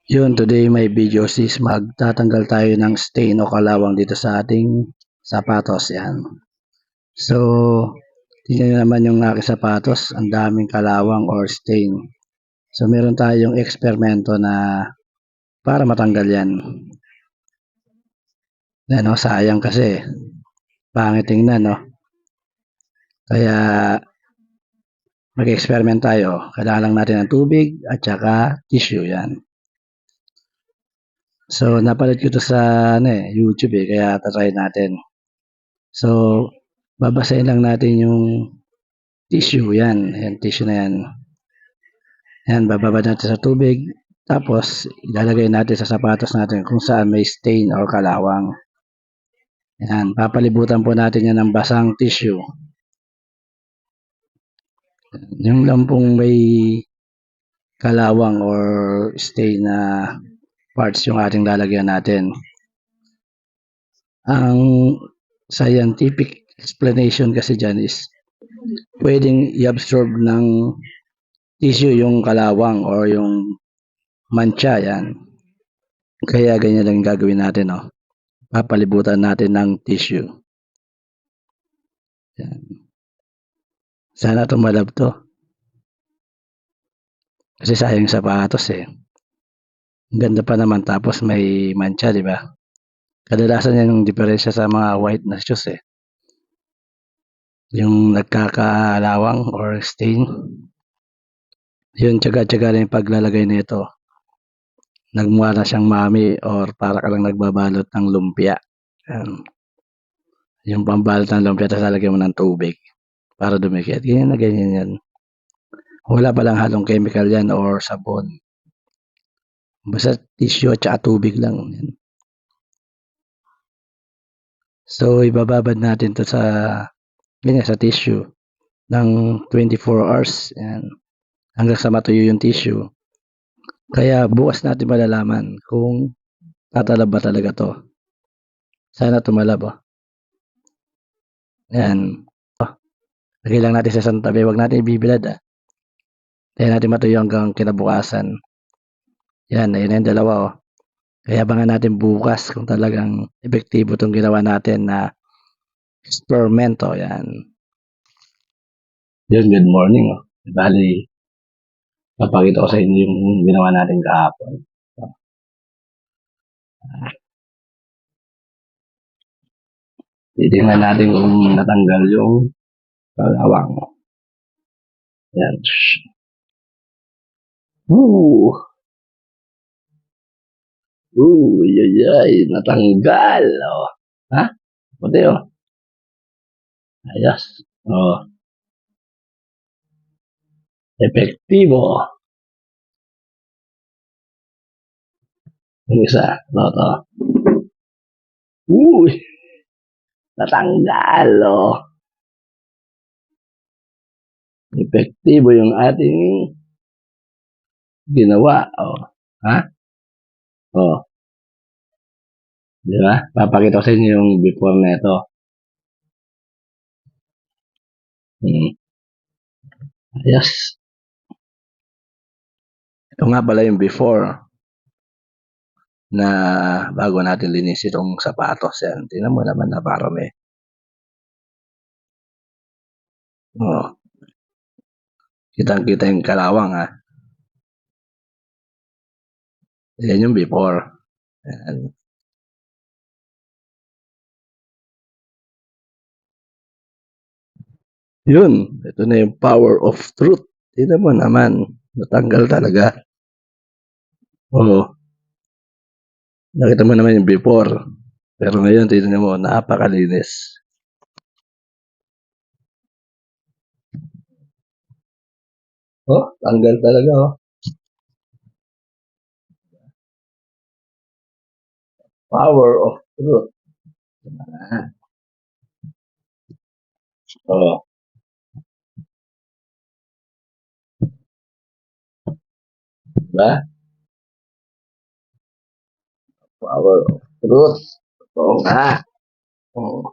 Yun, today may video is magtatanggal tayo ng stain o kalawang dito sa ating sapatos. Yan. So, tingnan nyo naman yung aking sapatos. Ang daming kalawang or stain. So, meron tayong eksperimento na para matanggal yan. Yan, no? Sayang kasi. Pangit tingnan, no? Kaya, mag-experiment tayo. Kailangan lang natin ng tubig at saka tissue. Yan. So, napalit ko to sa YouTube kaya tatry natin. So, babasahin lang natin yung tissue. Yan, yan tissue na yan. Yan, bababa natin sa tubig. Tapos, ilalagay natin sa sapatos natin kung saan may stain or kalawang. Yan, papalibutan po natin yan ng basang tissue. Yung lang pong may kalawang or stain na parts yung ating lalagyan natin. Ang scientific explanation kasi dyan is pwedeng i-absorb ng tissue yung kalawang or yung mancha. Yan. Kaya ganyan lang gagawin natin. No? Papalibutan natin ng tissue. Yan. Sana tumalab to. Kasi sayang sapatos eh. Ang ganda pa naman tapos may mancha, di ba? Kadalasan yan yung diferensya sa mga white na shoes eh. Yung nagkakalawang or stain. Yun, tsaga-tsaga na yung paglalagay nito. Nagmukha na siyang mami or para ka lang nagbabalot ng lumpia. Yan. Yung pambalot ng lumpia tapos lalagyan mo ng tubig para dumikit. Ganyan na ganyan yan. Wala palang halong chemical yan or sabon. Basta tissue at saka tubig lang. Yan. So, ibababad natin to sa ganyan, sa tissue ng 24 hours. Yan. Hanggang sa matuyo yung tissue. Kaya bukas natin malalaman kung tatalab ba talaga to. Sana tumalab. Oh. Yan. Oh. Lagay lang natin sa isang tabi. Huwag natin ibibilad. Kaya natin matuyo hanggang kinabukasan. Yan. Ayun na yung dalawa. Oh. Kaya abangan natin bukas kung talagang epektibo itong ginawa natin na eksperimento. Yan. Yun, good morning. Oh. Bali, papakita ko sa inyo yung ginawa natin kahapon. Titingnan natin kung natanggal yung kalawang. Yan. Ooh. Yay, natanggal. Oh. Ha? Puti oh. Ayos. Oh. Epektibo. Yung isa. Ito. Uy. Natanggal. Oh. Epektibo yung ating ginawa. Oh. Ha? Oh. Di ba? Papakita ko sa inyo yung before na ito. Ayos. Ito nga pala yung before na bago natin linis itong sapatos. Yan. Tingnan mo naman na parami. Oh. Kitang-kita yung kalawang ha. Yan yung before. Yan. Yun. Ito na yung power of truth. Tingnan mo naman. Natanggal talaga. Oo. Nakita mo naman yung before. Pero ngayon, tingnan mo, napakalinis. Oh, tanggal talaga oh. Power of truth. Oh. Diba? Power of truth. Oo nga. Oh.